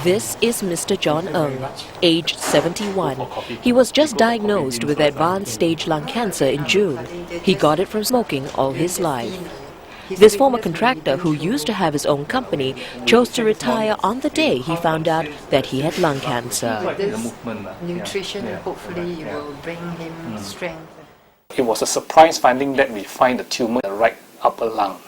This is Mr. John Ng, aged 71. He was just diagnosed with advanced stage lung cancer in June. He got it from smoking all his life. This former contractor, who used to have his own company, chose to retire on the day he found out that he had lung cancer. This nutrition hopefully will bring him strength. It was a surprise finding that we find the tumor in the right upper lung.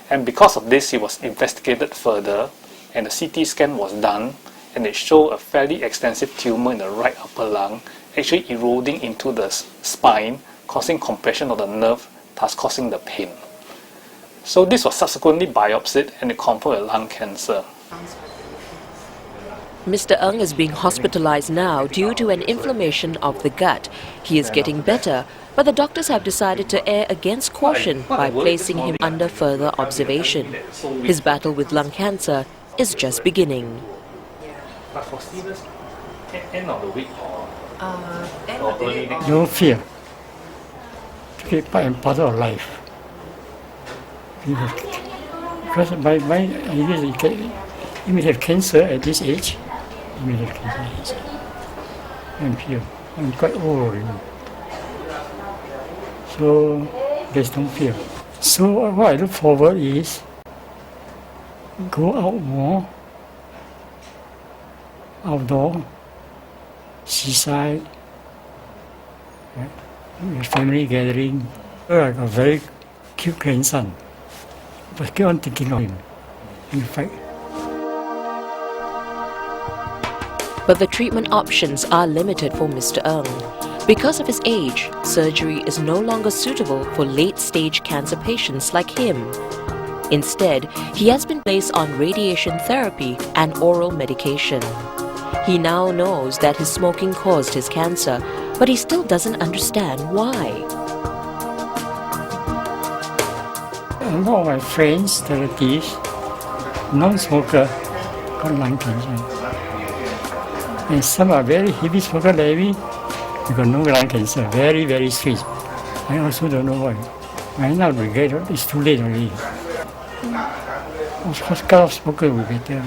And because of this, he was investigated further, and the CT scan was done, and it showed a fairly extensive tumor in the right upper lung, actually eroding into the spine, causing compression of the nerve, thus causing the pain. So this was subsequently biopsied, and it confirmed a lung cancer. Mr. Ng is being hospitalized now due to an inflammation of the gut. He is getting better, but the doctors have decided to err against caution by placing him under further observation. His battle with lung cancer is just beginning. But for serious, end of the week or Early next No fear. To keep part and parcel of life. Because my idea is you may have cancer at this age. You may have cancer at this age. I'm here. I'm quite old already. So there's no fear. So what I look forward is go out more, outdoor, seaside, family gathering. I got a very cute grandson, but keep on thinking of him. In fact. But the treatment options are limited for Mr. Ng. Because of his age, surgery is no longer suitable for late-stage cancer patients like him. Instead, he has been placed on radiation therapy and oral medication. He now knows that his smoking caused his cancer, but he still doesn't understand why. A lot of my friends, relatives, non-smoker, got lung cancer. And some are very heavy smoker like me, they got no lung cancer, very, very strange. I also don't know why. I now regret it, it's too late already. Of course, cut off smoker will be better.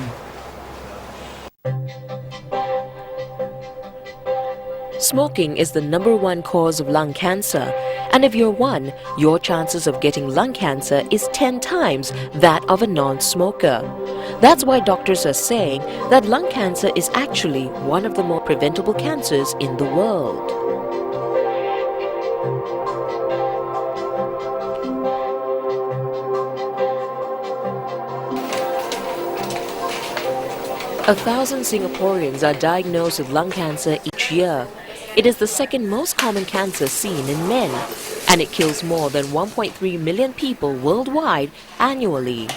Smoking is the #1 cause of lung cancer, and if you're one, your chances of getting lung cancer is 10 times that of a non-smoker. That's why doctors are saying that lung cancer is actually one of the more preventable cancers in the world. A 1,000 Singaporeans are diagnosed with lung cancer each year. It is the second most common cancer seen in men, and it kills more than 1.3 million people worldwide annually.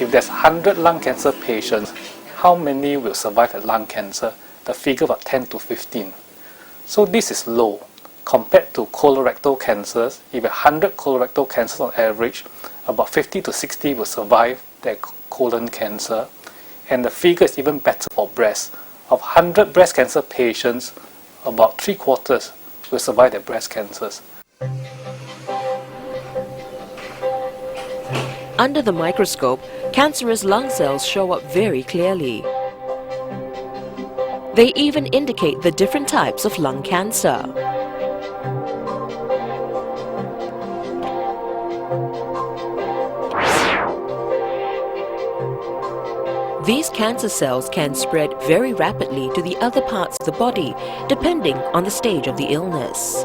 If there's 100 lung cancer patients, how many will survive a lung cancer? The figure of 10 to 15. So this is low. Compared to colorectal cancers, if 100 colorectal cancers on average, about 50 to 60 will survive their colon cancer. And the figure is even better for breast. Of 100 breast cancer patients, about 3/4 will survive their breast cancers. Under the microscope, cancerous lung cells show up very clearly. They even indicate the different types of lung cancer. These cancer cells can spread very rapidly to the other parts of the body, depending on the stage of the illness.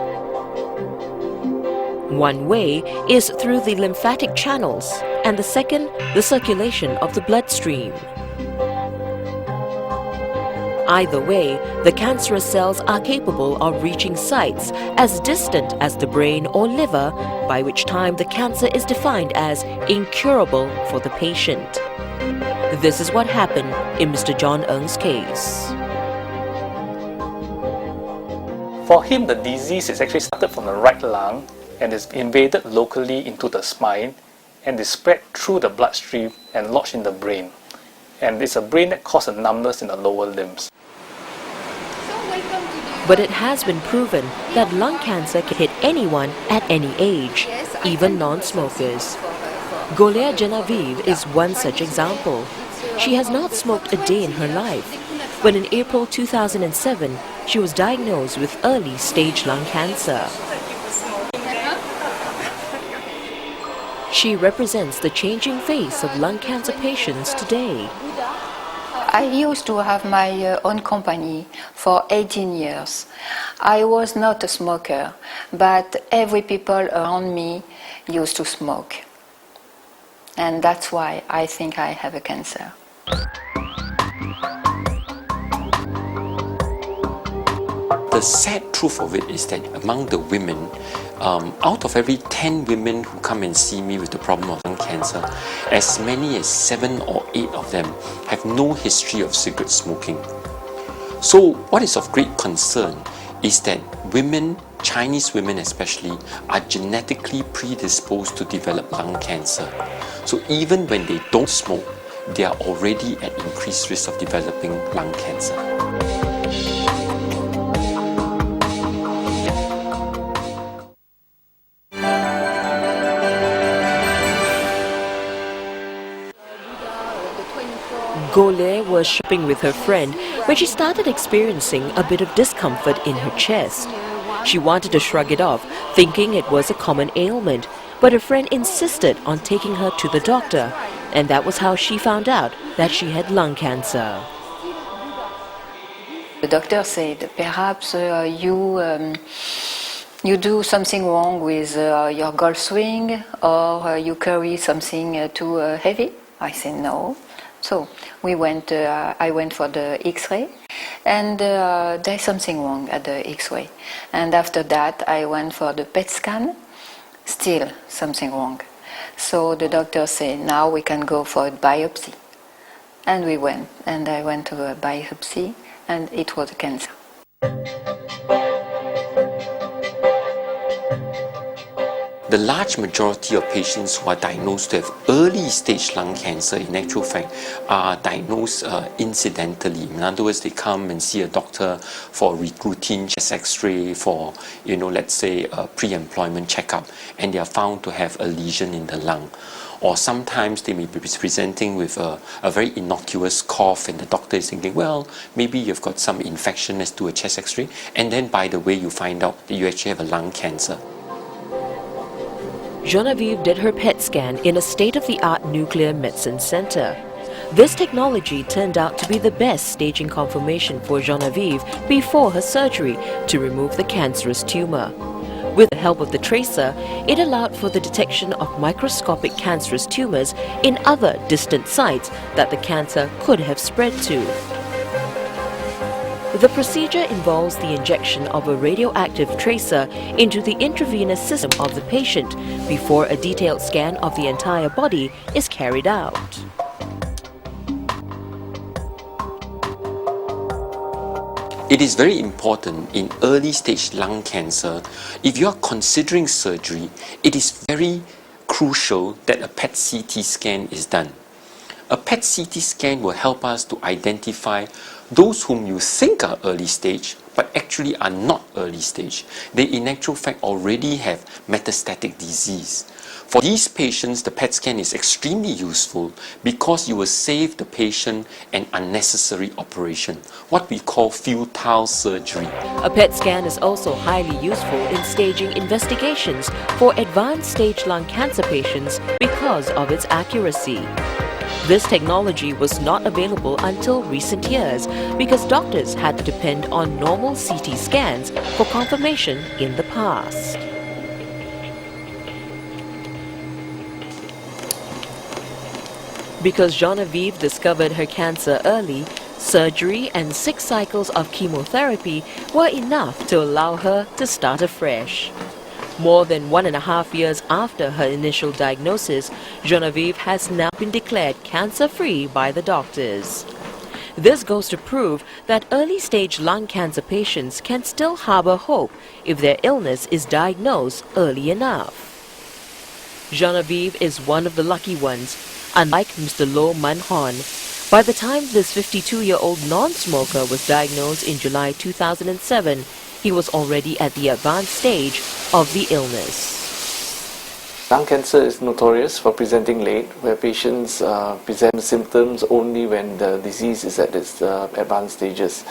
One way is through the lymphatic channels, and the second, the circulation of the bloodstream. Either way, the cancerous cells are capable of reaching sites as distant as the brain or liver, by which time the cancer is defined as incurable for the patient. This is what happened in Mr. John Ng's case. For him, the disease is actually started from the right lung and is invaded locally into the spine and is spread through the bloodstream and lodged in the brain. And it's a brain that causes a numbness in the lower limbs. But it has been proven that lung cancer can hit anyone at any age, even non-smokers. Golaire Genevieve is one such example. She has not smoked a day in her life. When in April 2007, she was diagnosed with early stage lung cancer. She represents the changing face of lung cancer patients today. I used to have my own company for 18 years. I was not a smoker, but every people around me used to smoke. And that's why I think I have a cancer. The sad truth of it is that among the women, out of every 10 women who come and see me with the problem of lung cancer, as many as 7 or 8 of them have no history of cigarette smoking. So what is of great concern is that women, Chinese women especially, are genetically predisposed to develop lung cancer. So even when they don't smoke, they are already at increased risk of developing lung cancer. Golaire was shopping with her friend when she started experiencing a bit of discomfort in her chest. She wanted to shrug it off, thinking it was a common ailment, but her friend insisted on taking her to the doctor, and that was how she found out that she had lung cancer. The doctor said, perhaps you do something wrong with your golf swing, or you carry something too heavy. I said no. So I went for the X-ray, and there's something wrong at the X-ray. And after that, I went for the PET scan. Still something wrong. So the doctor said, now we can go for a biopsy. And we went, and I went to a biopsy, and it was a cancer. The large majority of patients who are diagnosed to have early stage lung cancer, in actual fact, are diagnosed incidentally. In other words, they come and see a doctor for a routine chest X-ray, for, let's say a pre-employment checkup, and they are found to have a lesion in the lung. Or sometimes they may be presenting with a very innocuous cough, and the doctor is thinking, well, maybe you've got some infection, let's do a chest X-ray, and then by the way you find out that you actually have a lung cancer. Genevieve did her PET scan in a state-of-the-art nuclear medicine center. This technology turned out to be the best staging confirmation for Genevieve before her surgery to remove the cancerous tumor. With the help of the tracer, it allowed for the detection of microscopic cancerous tumors in other distant sites that the cancer could have spread to. The procedure involves the injection of a radioactive tracer into the intravenous system of the patient before a detailed scan of the entire body is carried out. It is very important in early stage lung cancer, if you are considering surgery, it is very crucial that a PET CT scan is done. A PET CT scan will help us to identify those whom you think are early stage, but actually are not early stage. They in actual fact already have metastatic disease. For these patients, the PET scan is extremely useful because you will save the patient an unnecessary operation, what we call futile surgery. A PET scan is also highly useful in staging investigations for advanced stage lung cancer patients because of its accuracy. This technology was not available until recent years because doctors had to depend on normal CT scans for confirmation in the past. Because Genevieve discovered her cancer early, surgery and 6 cycles of chemotherapy were enough to allow her to start afresh. More than 1.5 years after her initial diagnosis, Genevieve has now been declared cancer-free by the doctors. This goes to prove that early-stage lung cancer patients can still harbor hope if their illness is diagnosed early enough. Genevieve is one of the lucky ones. Unlike Mr. Lo Man Hon, by the time this 52-year-old non-smoker was diagnosed in July 2007, he was already at the advanced stage of the illness. Lung cancer is notorious for presenting late, where patients present symptoms only when the disease is at its advanced stages.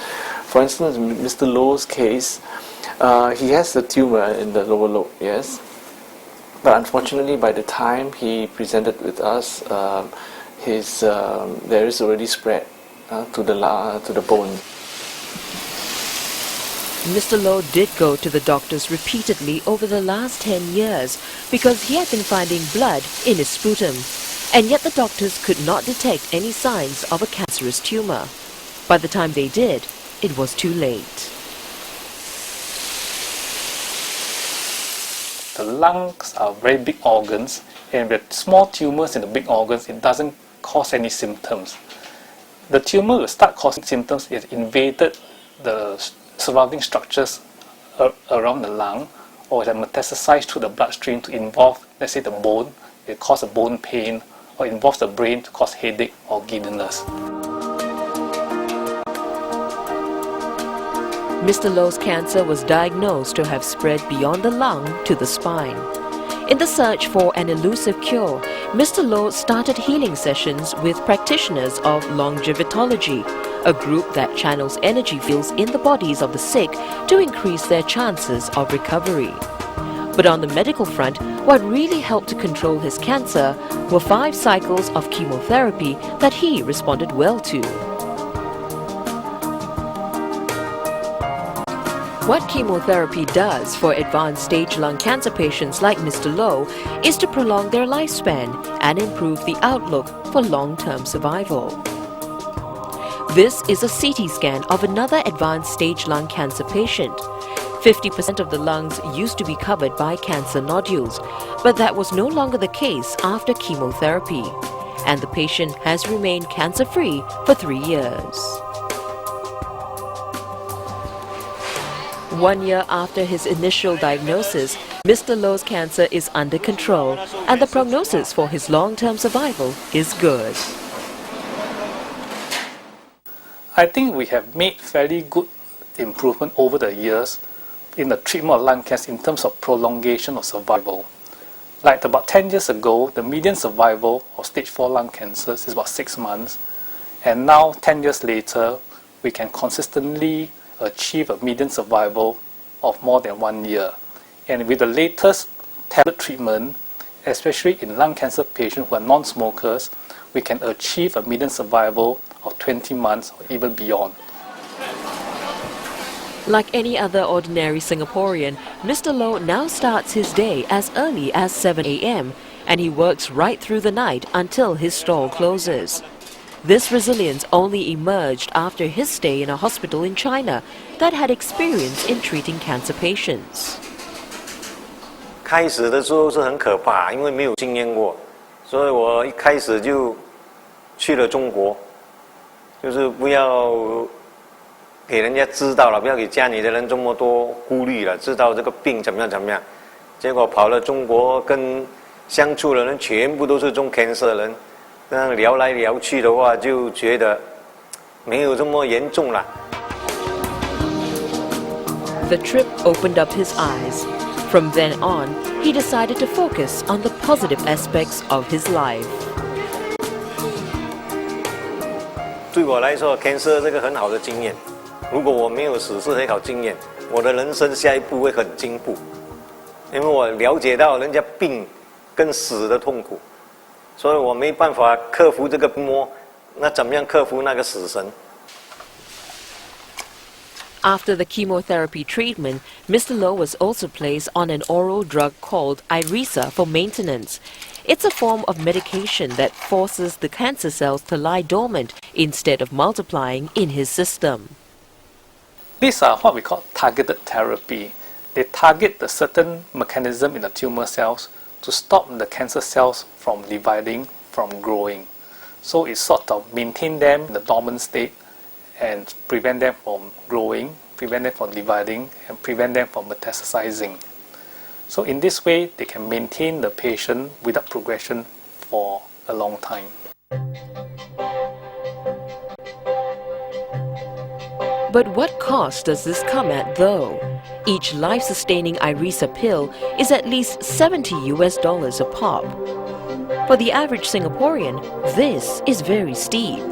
For instance, Mr. Low's case, he has a tumor in the lower lobe, yes, but unfortunately by the time he presented with us, there is already spread to the bone. Mr. Low did go to the doctors repeatedly over the last 10 years because he had been finding blood in his sputum, and yet the doctors could not detect any signs of a cancerous tumor. By the time they did, it was too late. The lungs are very big organs, and with small tumors in the big organs, it doesn't cause any symptoms. The tumor will start causing symptoms if it invaded the surrounding structures around the lung, or it has metastasized through the bloodstream to involve, let's say, the bone, it cause a bone pain, or involves the brain to cause headache or giddiness. Mr. Low's cancer was diagnosed to have spread beyond the lung to the spine. In the search for an elusive cure, Mr. Low started healing sessions with practitioners of longevitology, a group that channels energy fields in the bodies of the sick to increase their chances of recovery. But on the medical front, what really helped to control his cancer were 5 cycles of chemotherapy that he responded well to. What chemotherapy does for advanced stage lung cancer patients like Mr. Low is to prolong their lifespan and improve the outlook for long-term survival. This is a CT scan of another advanced stage lung cancer patient. 50% of the lungs used to be covered by cancer nodules, but that was no longer the case after chemotherapy, and the patient has remained cancer-free for 3 years. 1 year after his initial diagnosis, Mr. Low's cancer is under control, and the prognosis for his long-term survival is good. I think we have made fairly good improvement over the years in the treatment of lung cancer in terms of prolongation of survival. Like about 10 years ago, the median survival of stage 4 lung cancer is about 6 months, and now 10 years later, we can consistently achieve a median survival of more than 1 year. And with the latest tablet treatment, especially in lung cancer patients who are non-smokers, we can achieve a median survival of 20 months or even beyond. Like any other ordinary Singaporean, Mr. Low now starts his day as early as 7 a.m. and he works right through the night until his stall closes. This resilience only emerged after his stay in a hospital in China that had experience in treating cancer patients. 开始的时候是很可怕，因为没有经验过，所以我一开始就去了中国，就是不要给人家知道了，不要给家里的人这么多顾虑了，知道这个病怎么样怎么样。结果跑了中国，跟相处的人全部都是中 cancer 人，这样聊来聊去的话，就觉得没有这么严重了。The trip opened up his eyes. From then on, he decided to focus on the positive aspects of his life. 对我来说 ，cancer 这个很好的经验。如果我没有死是很好经验，我的人生下一步会很进步，因为我了解到人家病跟死的痛苦，所以我没办法克服这个魔，那怎么样克服那个死神？ After the chemotherapy treatment, Mr. Low was also placed on an oral drug called Iressa for maintenance. It's a form of medication that forces the cancer cells to lie dormant instead of multiplying in his system. These are what we call targeted therapy. They target the certain mechanism in the tumor cells to stop the cancer cells from dividing, from growing. So it sort of maintain them in the dormant state and prevent them from growing, prevent them from dividing, and prevent them from metastasizing. So in this way, they can maintain the patient without progression for a long time. But what cost does this come at though? Each life-sustaining Iressa pill is at least $70 a pop. For the average Singaporean, this is very steep.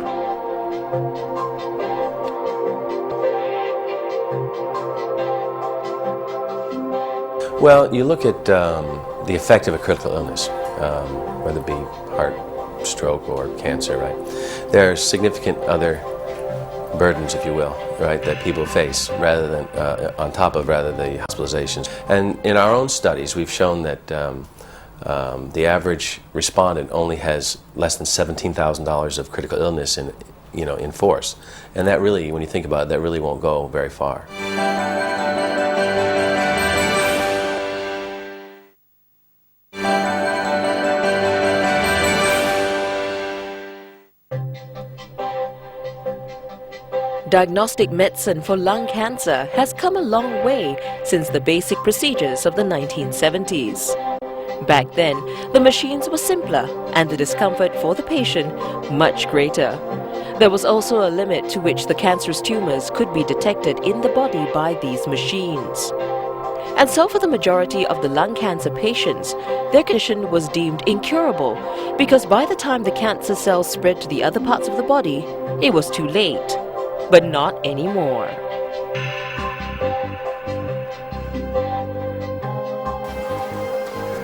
Well, you look at the effect of a critical illness, whether it be heart, stroke, or cancer, right? There are significant other burdens, if you will, right, that people face rather than on top of the hospitalizations. And in our own studies, we've shown that the average respondent only has less than $17,000 of critical illness in force, and that really, when you think about it, that really won't go very far. Diagnostic medicine for lung cancer has come a long way since the basic procedures of the 1970s. Back then, the machines were simpler and the discomfort for the patient much greater. There was also a limit to which the cancerous tumors could be detected in the body by these machines. And so for the majority of the lung cancer patients, their condition was deemed incurable because by the time the cancer cells spread to the other parts of the body, it was too late. But not anymore.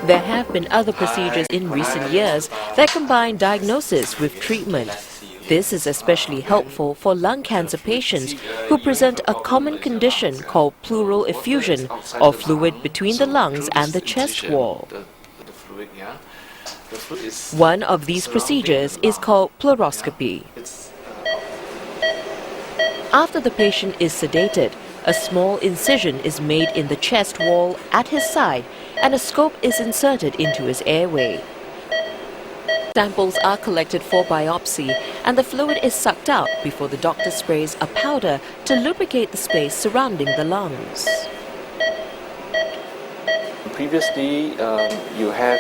There have been other procedures in recent years that combine diagnosis with treatment. This is especially helpful for lung cancer patients who present a common condition called pleural effusion, or fluid between the lungs and the chest wall. One of these procedures is called pleuroscopy. After the patient is sedated, a small incision is made in the chest wall at his side and a scope is inserted into his airway. Samples are collected for biopsy and the fluid is sucked out before the doctor sprays a powder to lubricate the space surrounding the lungs. Previously, you have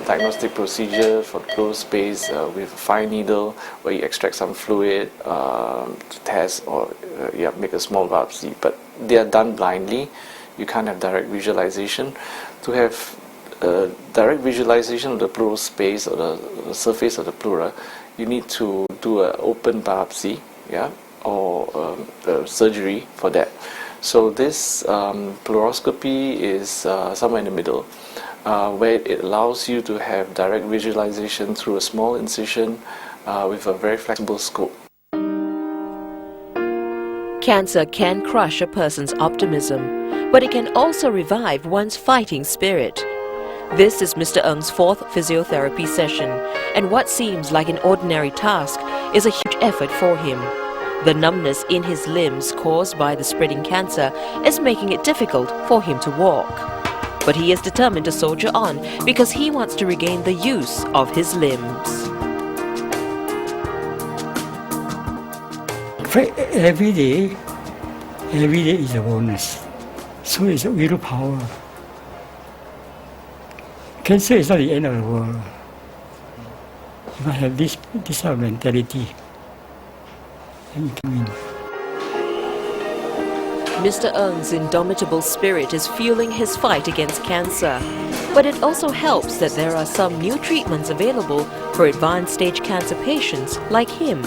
diagnostic procedure for the pleural space with a fine needle where you extract some fluid to test or make a small biopsy. But they are done blindly. You can't have direct visualization. To have direct visualization of the pleural space or the surface of the pleura, you need to do an open biopsy, or surgery for that. So this pleuroscopy is somewhere in the middle, where it allows you to have direct visualization through a small incision with a very flexible scope. Cancer can crush a person's optimism, but it can also revive one's fighting spirit. This is Mr. Ng's fourth physiotherapy session, and what seems like an ordinary task is a huge effort for him. The numbness in his limbs caused by the spreading cancer is making it difficult for him to walk. But he is determined to soldier on because he wants to regain the use of his limbs. Every day is a bonus. So it's a willpower. Cancer is not the end of the world. If I have this sort of mentality, Mr. Ng's indomitable spirit is fueling his fight against cancer. But it also helps that there are some new treatments available for advanced stage cancer patients like him.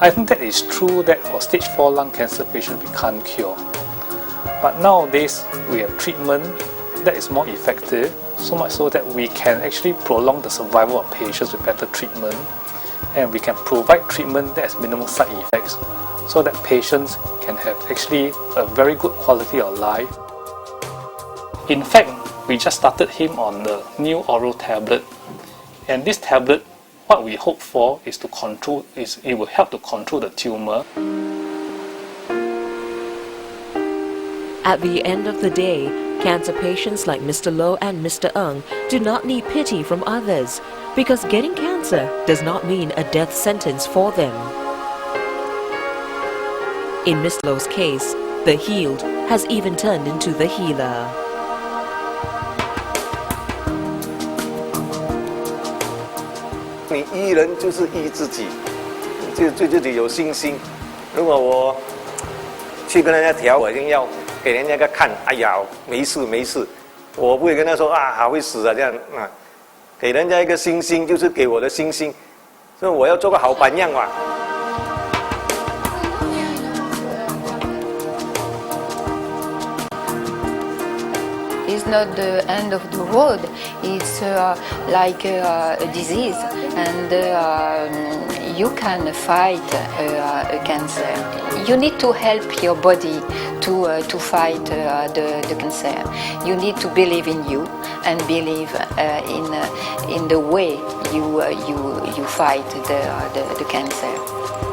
I think that is true that for stage 4 lung cancer patients we can't cure. But nowadays we have treatment that is more effective, so much so that we can actually prolong the survival of patients with better treatment, and we can provide treatment that has minimal side effects so that patients can have actually a very good quality of life. In fact, we just started him on the new oral tablet, and this tablet, what we hope for is it will help to control the tumor. At the end of the day, cancer patients like Mr. Loh and Mr. Ng do not need pity from others because getting cancer does not mean a death sentence for them. In Mr. Loh's case, the healed has even turned into the healer. 你医人就是医自己，就对自己有信心。如果我去跟人家调，我一定要给人家个看，哎呀，没事没事，我不会跟他说啊，还会死啊这样啊，给人家一个信心，就是给我的信心，所以我要做个好榜样嘛。It's not the end of the road. It's like a disease, and you can fight a cancer. You need to help your body to fight the cancer. You need to believe in you and believe in the way you fight the cancer.